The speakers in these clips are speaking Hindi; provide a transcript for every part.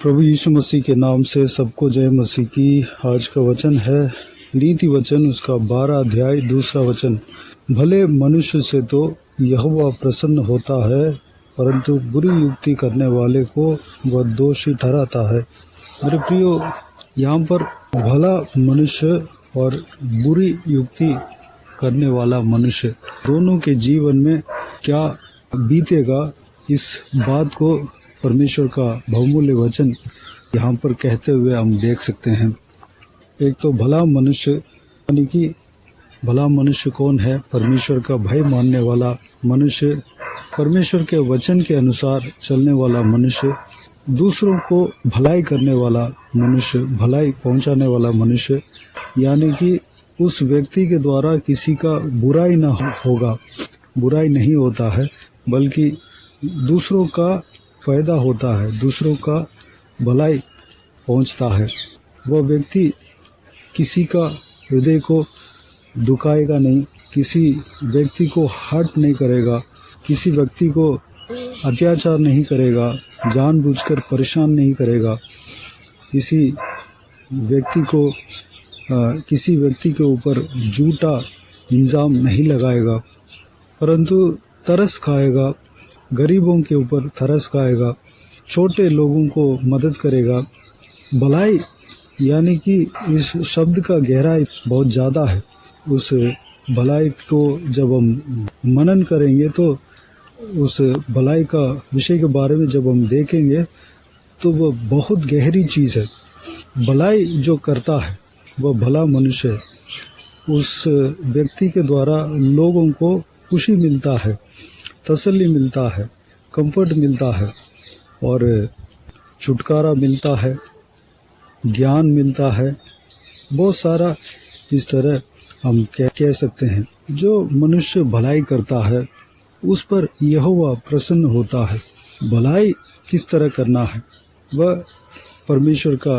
प्रभु यीशु मसीह के नाम से सबको जय मसीह की। आज का वचन है नीति वचन उसका 12 अध्याय 2 वचन। भले मनुष्य से तो यहोवा प्रसन्न होता है, परंतु बुरी युक्ति करने वाले को वह दोषी ठहराता है। मेरे प्रियो, यहाँ पर भला मनुष्य और बुरी युक्ति करने वाला मनुष्य दोनों के जीवन में क्या बीतेगा, इस बात को परमेश्वर का बहुमूल्य वचन यहाँ पर कहते हुए हम देख सकते हैं। एक तो भला मनुष्य, यानी कि भला मनुष्य कौन है? परमेश्वर का भय मानने वाला मनुष्य, परमेश्वर के वचन के अनुसार चलने वाला मनुष्य, दूसरों को भलाई करने वाला मनुष्य, भलाई पहुँचाने वाला मनुष्य, यानी कि उस व्यक्ति के द्वारा किसी का बुराई ना होगा, बुराई नहीं होता है, बल्कि दूसरों का फ़ायदा होता है, दूसरों का भलाई पहुंचता है। वह व्यक्ति किसी का हृदय को दुखाएगा नहीं, किसी व्यक्ति को हर्ट नहीं करेगा, किसी व्यक्ति को अत्याचार नहीं करेगा, जानबूझकर परेशान नहीं करेगा, किसी व्यक्ति के ऊपर झूठा इल्ज़ाम नहीं लगाएगा, परंतु तरस खाएगा, गरीबों के ऊपर तरस खाएगा, छोटे लोगों को मदद करेगा। भलाई, यानी कि इस शब्द का गहराई बहुत ज़्यादा है। उस भलाई को जब हम मनन करेंगे तो उस भलाई का विषय के बारे में जब हम देखेंगे तो वह बहुत गहरी चीज़ है। भलाई जो करता है वह भला मनुष्य है। उस व्यक्ति के द्वारा लोगों को खुशी मिलता है, तसल्ली मिलता है, कंफर्ट मिलता है और छुटकारा मिलता है, ज्ञान मिलता है, बहुत सारा इस तरह हम कह सकते हैं। जो मनुष्य भलाई करता है उस पर यहोवा प्रसन्न होता है। भलाई किस तरह करना है वह परमेश्वर का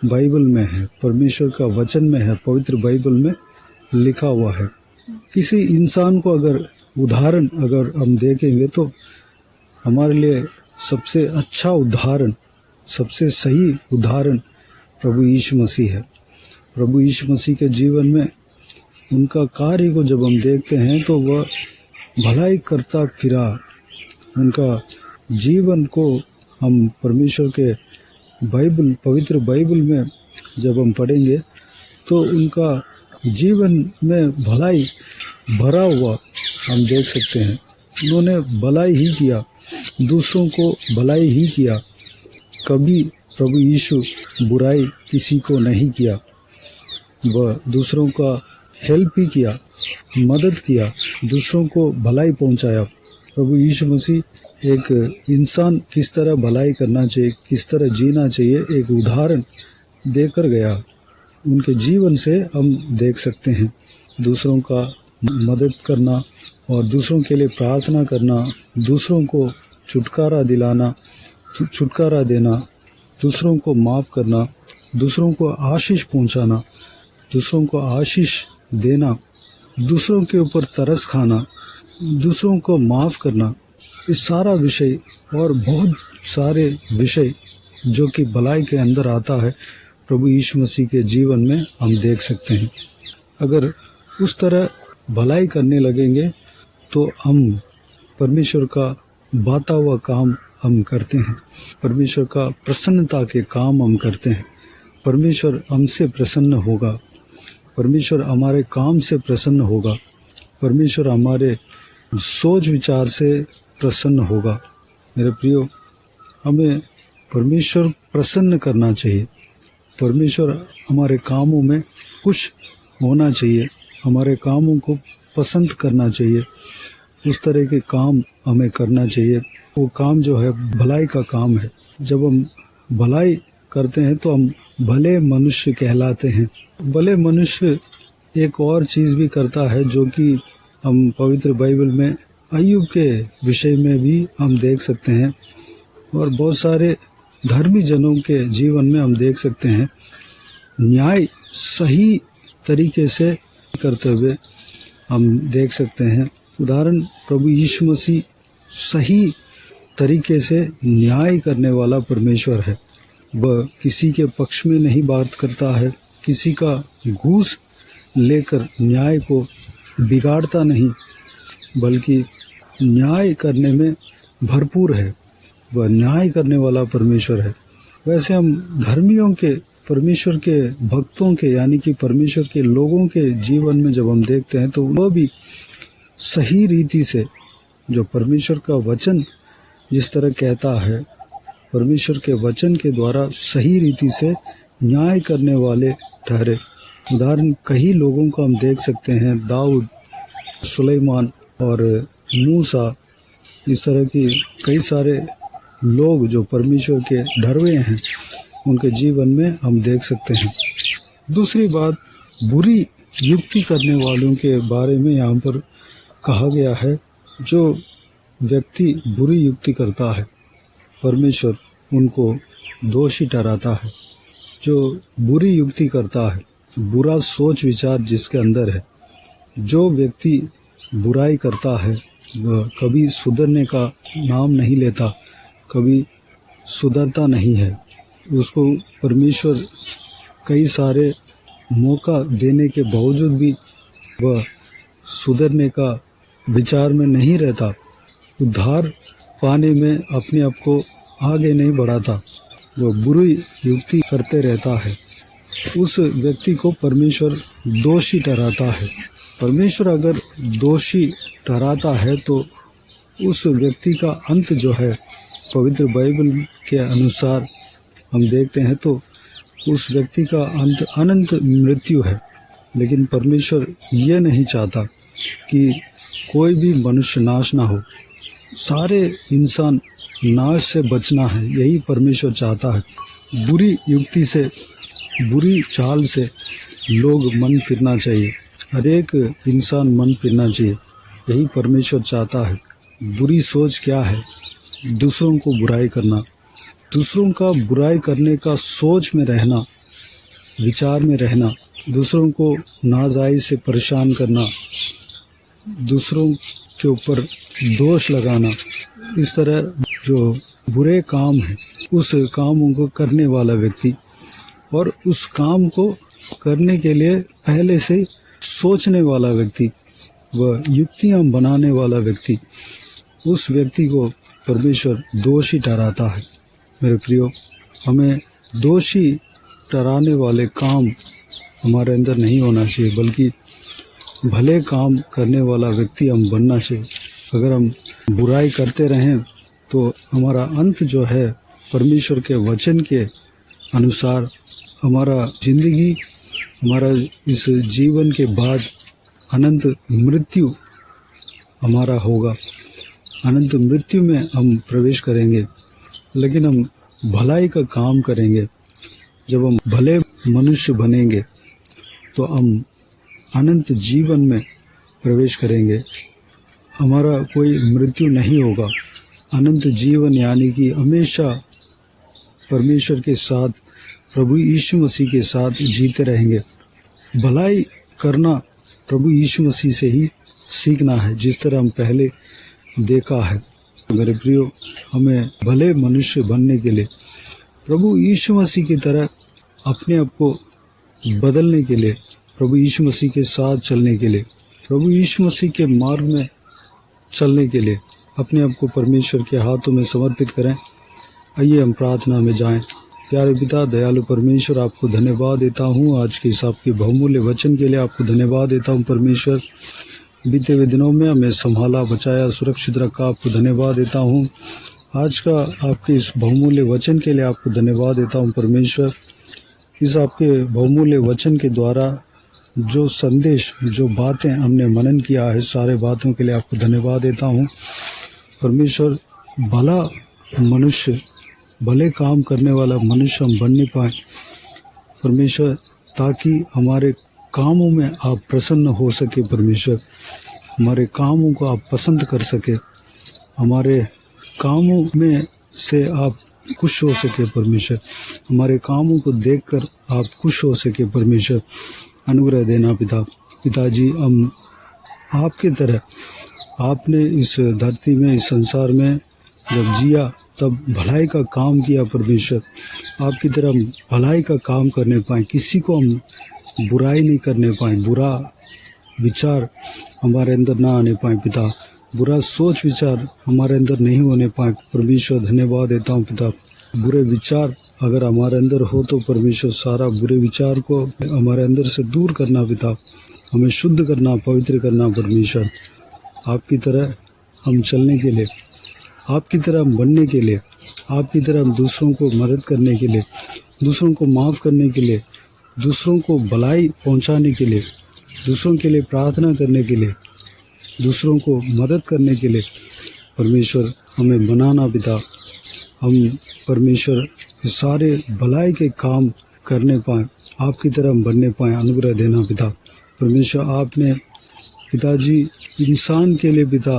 बाइबल में है, परमेश्वर का वचन में है, पवित्र बाइबल में लिखा हुआ है। किसी इंसान को उदाहरण अगर हम देखेंगे तो हमारे लिए सबसे अच्छा उदाहरण, सबसे सही उदाहरण प्रभु यीशु मसीह है। प्रभु यीशु मसीह के जीवन में उनका कार्य को जब हम देखते हैं तो वह भलाई करता फिरा। उनका जीवन को हम परमेश्वर के बाइबल, पवित्र बाइबल में जब हम पढ़ेंगे तो उनका जीवन में भलाई भरा हुआ हम देख सकते हैं। उन्होंने भलाई ही किया, दूसरों को भलाई ही किया। कभी प्रभु यीशु बुराई किसी को नहीं किया। वह दूसरों का हेल्प ही किया, मदद किया, दूसरों को भलाई पहुंचाया। प्रभु यीशु मसीह एक इंसान किस तरह भलाई करना चाहिए, किस तरह जीना चाहिए, एक उदाहरण देकर गया। उनके जीवन से हम देख सकते हैं दूसरों का मदद करना और दूसरों के लिए प्रार्थना करना, दूसरों को छुटकारा दिलाना, छुटकारा देना, दूसरों को माफ़ करना, दूसरों को आशीष पहुंचाना, दूसरों को आशीष देना, दूसरों के ऊपर तरस खाना, दूसरों को माफ़ करना, इस सारा विषय और बहुत सारे विषय जो कि भलाई के अंदर आता है, प्रभु यीशु मसीह के जीवन में हम देख सकते हैं। अगर उस तरह भलाई करने लगेंगे तो हम परमेश्वर का बाता हुआ काम हम करते हैं, परमेश्वर का प्रसन्नता के काम हम करते हैं। परमेश्वर हमसे प्रसन्न होगा, परमेश्वर हमारे काम से प्रसन्न होगा, परमेश्वर हमारे सोच विचार से प्रसन्न होगा। मेरे प्रियो, हमें परमेश्वर प्रसन्न करना चाहिए, परमेश्वर हमारे कामों में खुश होना चाहिए, हमारे कामों को पसंद करना चाहिए। उस तरह के काम हमें करना चाहिए। वो काम जो है भलाई का काम है। जब हम भलाई करते हैं तो हम भले मनुष्य कहलाते हैं। भले मनुष्य एक और चीज़ भी करता है जो कि हम पवित्र बाइबल में अय्यूब के विषय में भी हम देख सकते हैं और बहुत सारे धर्मी जनों के जीवन में हम देख सकते हैं। न्याय सही तरीके से करते हुए हम देख सकते हैं। उदाहरण, प्रभु यीशु मसीह सही तरीके से न्याय करने वाला परमेश्वर है। वह किसी के पक्ष में नहीं बात करता है, किसी का घूस लेकर न्याय को बिगाड़ता नहीं, बल्कि न्याय करने में भरपूर है। वह न्याय करने वाला परमेश्वर है। वैसे हम धर्मियों के, परमेश्वर के भक्तों के, यानी कि परमेश्वर के लोगों के जीवन में जब हम देखते हैं तो वह भी सही रीति से, जो परमेश्वर का वचन जिस तरह कहता है, परमेश्वर के वचन के द्वारा सही रीति से न्याय करने वाले ठहरे। उदाहरण कई लोगों को हम देख सकते हैं, दाऊद, सुलेमान और मूसा, इस तरह की कई सारे लोग जो परमेश्वर के डरवे हैं, उनके जीवन में हम देख सकते हैं। दूसरी बात, बुरी युक्ति करने वालों के बारे में यहाँ पर कहा गया है। जो व्यक्ति बुरी युक्ति करता है, परमेश्वर उनको दोषी ठहराता है। जो बुरी युक्ति करता है, बुरा सोच विचार जिसके अंदर है, जो व्यक्ति बुराई करता है वह कभी सुधरने का नाम नहीं लेता, कभी सुधरता नहीं है। उसको परमेश्वर कई सारे मौका देने के बावजूद भी वह सुधरने का विचार में नहीं रहता, उद्धार पाने में अपने आप को आगे नहीं बढ़ाता, वह बुरी युक्ति करते रहता है। उस व्यक्ति को परमेश्वर दोषी ठहराता है। परमेश्वर अगर दोषी ठहराता है तो उस व्यक्ति का अंत जो है, पवित्र बाइबल के अनुसार हम देखते हैं तो उस व्यक्ति का अंत अनंत मृत्यु है। लेकिन परमेश्वर ये नहीं चाहता कि कोई भी मनुष्य नाश ना हो, सारे इंसान नाश से बचना है, यही परमेश्वर चाहता है। बुरी युक्ति से, बुरी चाल से लोग मन फिरना चाहिए, हर एक इंसान मन फिरना चाहिए, यही परमेश्वर चाहता है। बुरी सोच क्या है? दूसरों को बुराई करना, दूसरों का बुराई करने का सोच में रहना, विचार में रहना, दूसरों को नाजायज से परेशान करना, दूसरों के ऊपर दोष लगाना, इस तरह जो बुरे काम हैं उस कामों को करने वाला व्यक्ति और उस काम को करने के लिए पहले से सोचने वाला व्यक्ति, वह युक्तियाँ बनाने वाला व्यक्ति, उस व्यक्ति को परमेश्वर दोषी ठहराता है। मेरे प्रियो, हमें दोषी ठहराने वाले काम हमारे अंदर नहीं होना चाहिए, बल्कि भले काम करने वाला व्यक्ति हम बनना चाहिए। अगर हम बुराई करते रहें तो हमारा अंत जो है परमेश्वर के वचन के अनुसार, हमारा ज़िंदगी, हमारा इस जीवन के बाद अनंत मृत्यु हमारा होगा। अनंत मृत्यु में हम प्रवेश करेंगे। लेकिन हम भलाई का काम करेंगे, जब हम भले मनुष्य बनेंगे तो हम अनंत जीवन में प्रवेश करेंगे। हमारा कोई मृत्यु नहीं होगा। अनंत जीवन यानी कि हमेशा परमेश्वर के साथ, प्रभु यीशु मसीह के साथ जीते रहेंगे। भलाई करना प्रभु यीशु मसीह से ही सीखना है, जिस तरह हम पहले देखा है। मेरे प्रियो, हमें भले मनुष्य बनने के लिए, प्रभु यीशु मसीह की तरह अपने आप को बदलने के लिए, प्रभु यीशु मसीह के साथ चलने के लिए, प्रभु यीशु मसीह के मार्ग में चलने के लिए अपने आप को परमेश्वर के हाथों में समर्पित करें। आइए हम प्रार्थना में जाएं। प्यारे पिता, दयालु परमेश्वर, आपको धन्यवाद देता हूँ आज के इस आपके बहुमूल्य वचन के लिए। आपको धन्यवाद देता हूँ परमेश्वर, बीते हुए दिनों में हमें संभाला, बचाया, सुरक्षित रखा। आपको धन्यवाद देता हूँ आज का आपके इस बहुमूल्य वचन के लिए। आपको धन्यवाद देता हूँ परमेश्वर, इस आपके बहुमूल्य वचन के द्वारा जो संदेश, जो बातें हमने मनन किया है, सारे बातों के लिए आपको धन्यवाद देता हूँ परमेश्वर। भला मनुष्य, भले काम करने वाला मनुष्य हम बनने पाए परमेश्वर, ताकि हमारे कामों में आप प्रसन्न हो सके परमेश्वर, हमारे कामों को आप पसंद कर सके, हमारे कामों में से आप खुश हो सके परमेश्वर, हमारे कामों को देखकर आप खुश हो सके परमेश्वर। अनुग्रह देना पिताजी, हम आपकी तरह, आपने इस धरती में, इस संसार में जब जिया, तब भलाई का काम किया परमेश्वर, आपकी तरह हम भलाई का काम करने पाएँ, किसी को हम बुराई नहीं करने पाएँ, बुरा विचार हमारे अंदर ना आने पाए पिता, बुरा सोच विचार हमारे अंदर नहीं होने पाए परमेश्वर। धन्यवाद देता हूँ पिता। बुरे विचार अगर हमारे अंदर हो तो परमेश्वर सारा बुरे विचार को हमारे अंदर से दूर करना पिता, हमें शुद्ध करना, पवित्र करना परमेश्वर, आपकी तरह हम चलने के लिए, आपकी तरह हम बनने के लिए, आपकी तरह हम दूसरों को मदद करने के लिए, दूसरों को माफ़ करने के लिए, दूसरों को भलाई पहुंचाने के लिए, दूसरों के लिए प्रार्थना करने के लिए, दूसरों को मदद करने के लिए परमेश्वर हमें बनाना पिता। हम परमेश्वर सारे भलाई के काम करने पाएँ, आपकी तरह हम बनने पाएँ, अनुग्रह देना पिता। परमेश्वर आपने पिताजी इंसान के लिए पिता,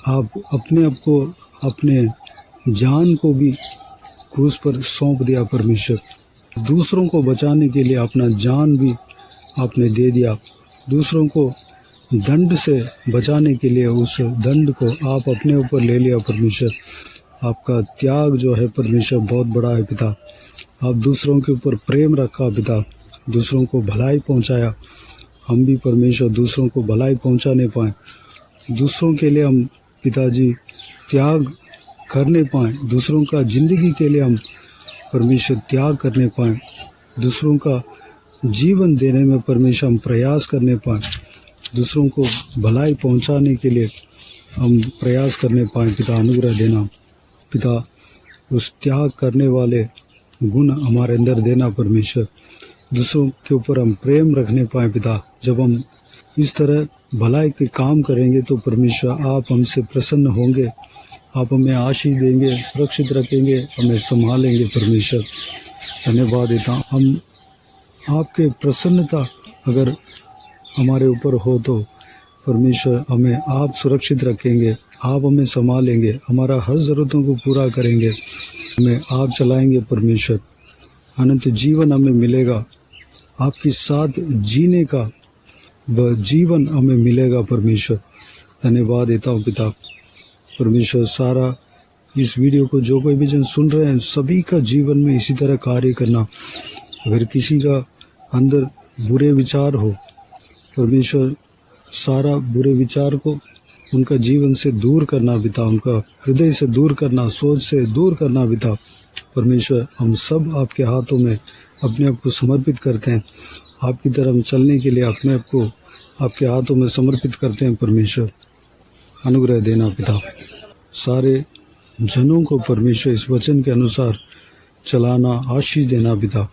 आप अपने आप को, अपने जान को भी क्रूस पर सौंप दिया परमेश्वर, दूसरों को बचाने के लिए अपना जान भी आपने दे दिया, दूसरों को दंड से बचाने के लिए उस दंड को आप अपने ऊपर ले लिया परमेश्वर। आपका त्याग जो है परमेश्वर बहुत बड़ा है पिता, आप दूसरों के ऊपर प्रेम रखा पिता, दूसरों को भलाई पहुंचाया, हम भी परमेश्वर दूसरों को भलाई पहुंचाने पाएँ, दूसरों के लिए हम पिताजी त्याग करने पाएँ, दूसरों का ज़िंदगी के लिए हम परमेश्वर त्याग करने पाएँ, दूसरों का जीवन देने में परमेश्वर हम प्रयास करने पाएँ, दूसरों को भलाई पहुंचाने के लिए हम प्रयास करने पाएँ पिता, अनुग्रह देना पिता। उस त्याग करने वाले गुण हमारे अंदर देना परमेश्वर, दूसरों के ऊपर हम प्रेम रखने पाएँ पिता। जब हम इस तरह भलाई के काम करेंगे तो परमेश्वर आप हमसे प्रसन्न होंगे, आप हमें आशीष देंगे, सुरक्षित रखेंगे, हमें संभालेंगे परमेश्वर। धन्यवाद देता हूँ। हम आपके प्रसन्नता अगर हमारे ऊपर हो तो परमेश्वर हमें आप सुरक्षित रखेंगे, आप हमें संभालेंगे, हमारा हर ज़रूरतों को पूरा करेंगे, हमें आप चलाएंगे परमेश्वर, अनंत जीवन हमें मिलेगा, आपके साथ जीने का वह जीवन हमें मिलेगा परमेश्वर। धन्यवाद देता हूँ पिता। परमेश्वर सारा इस वीडियो को जो कोई भी जन सुन रहे हैं सभी का जीवन में इसी तरह कार्य करना। अगर किसी का अंदर बुरे विचार हो परमेश्वर सारा बुरे विचार को उनका जीवन से दूर करना पिता, उनका हृदय से दूर करना, सोच से दूर करना पिता। परमेश्वर हम सब आपके हाथों में अपने आप को समर्पित करते हैं, आपकी तरफ हम चलने के लिए अपने आप को आपके हाथों में समर्पित करते हैं परमेश्वर। अनुग्रह देना पिता, सारे जनों को परमेश्वर इस वचन के अनुसार चलाना, आशीष देना पिता।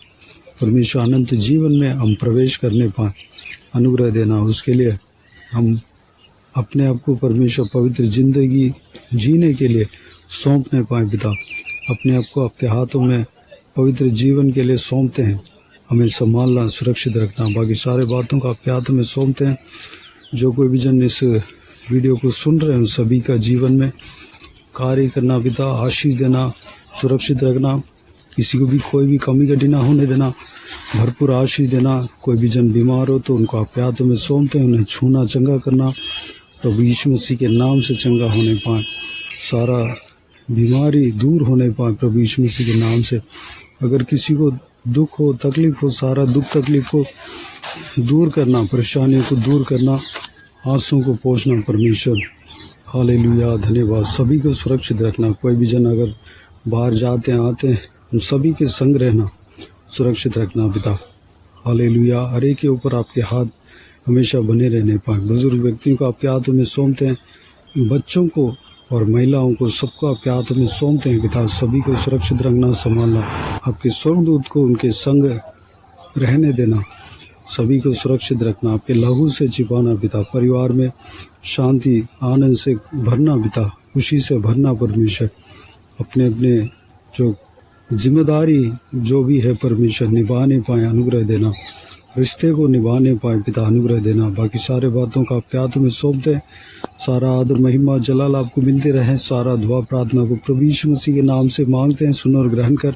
परमेश्वर अनंत जीवन में हम प्रवेश करने पाएँ, अनुग्रह देना। उसके लिए हम अपने आप को परमेश्वर पवित्र ज़िंदगी जीने के लिए सौंपने पाएँ पिता। अपने आप को आपके हाथों में पवित्र जीवन के लिए सौंपते हैं, हमें संभालना, सुरक्षित रखना, बाकी सारे बातों को आपके हाथों में सौंपते हैं। जो कोई भी जन इस वीडियो को सुन रहे हैं सभी का जीवन में कार्य करना पिता, आशीष देना, सुरक्षित रखना, किसी को भी कोई भी कमी घटी ना होने देना, भरपूर आशीष देना। कोई भी जन बीमार हो तो उनको आपके हाथों में सौंपते हैं, उन्हें छूना, चंगा करना, प्रभु यीशु मसीह के नाम से चंगा होने पाएँ, सारा बीमारी दूर होने पाए प्रभु यीशु मसीह के नाम से। अगर किसी को दुख हो, तकलीफ हो, सारा दुख तकलीफ को दूर करना, परेशानियों को दूर करना, आंसुओं को पोंछना परमेश्वर। हालेलुया, धन्यवाद। सभी को सुरक्षित रखना। कोई भी जन अगर बाहर जाते हैं आते हैं उन सभी के संग रहना, सुरक्षित रखना पिता। हालेलुया। हर एक के ऊपर आपके हाथ हमेशा बने रहने पाए। बुजुर्ग व्यक्तियों को आपके हाथों में सौंपते हैं, बच्चों को और महिलाओं को सबको आपके हाथों में सौंपते हैं पिता। सभी को सुरक्षित रखना, संभालना, आपके स्वर्गदूत को उनके संग रहने देना, सभी को सुरक्षित रखना, आपके लहू से छिपाना पिता। परिवार में शांति, आनंद से भरना पिता, खुशी से भरना परमेश्वर। अपने अपने जो जिम्मेदारी जो भी है परमेश्वर निभाने पाए, अनुग्रह देना। रिश्ते को निभाने पाए पिता, अनुग्रह देना। बाकी सारे बातों का आपके हाथों में सौंप दें। सारा आदर, महिमा, जलाल आपको मिलते रहे। सारा दुआ प्रार्थना को प्रभु यीशु मसीह के नाम से मांगते हैं, सुन और ग्रहण कर।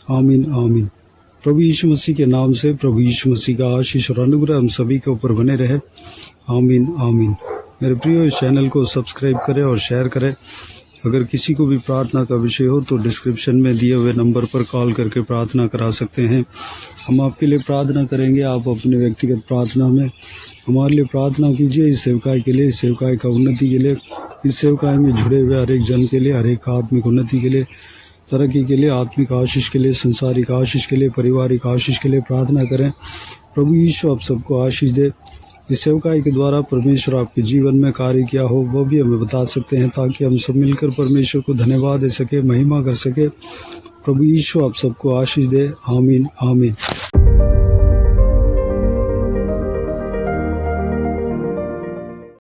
आमीन आमीन। प्रभु यीशु मसीह के नाम से प्रभु यीशु मसीह का आशीष और अनुग्रह हम सभी के ऊपर बने रहे। आमीन आमीन। मेरे प्रियो, इस चैनल को सब्सक्राइब करें और शेयर करें। अगर किसी को भी प्रार्थना का विषय हो तो डिस्क्रिप्शन में दिए हुए नंबर पर कॉल करके प्रार्थना करा सकते हैं। हम आपके लिए प्रार्थना करेंगे। आप अपने व्यक्तिगत प्रार्थना में हमारे लिए प्रार्थना कीजिए, इस सेवकाई के लिए, इस सेवकाई का उन्नति के लिए, इस सेवकाई में जुड़े हुए हर एक जन के लिए, हर एक आत्मिक उन्नति के लिए, तरक्की के लिए, आत्मिक आशीष के लिए, संसारिक आशीष के लिए, पारिवारिक आशीष के लिए प्रार्थना करें। प्रभु यीशु आप सबको आशीष दे। इस सेवकाई के द्वारा परमेश्वर आपके जीवन में कार्य किया हो वो भी हमें बता सकते हैं, ताकि हम सब मिलकर परमेश्वर को धन्यवाद दे सके, महिमा कर सके। प्रभु यीशु आप सबको आशीष दे। आमीन आमीन।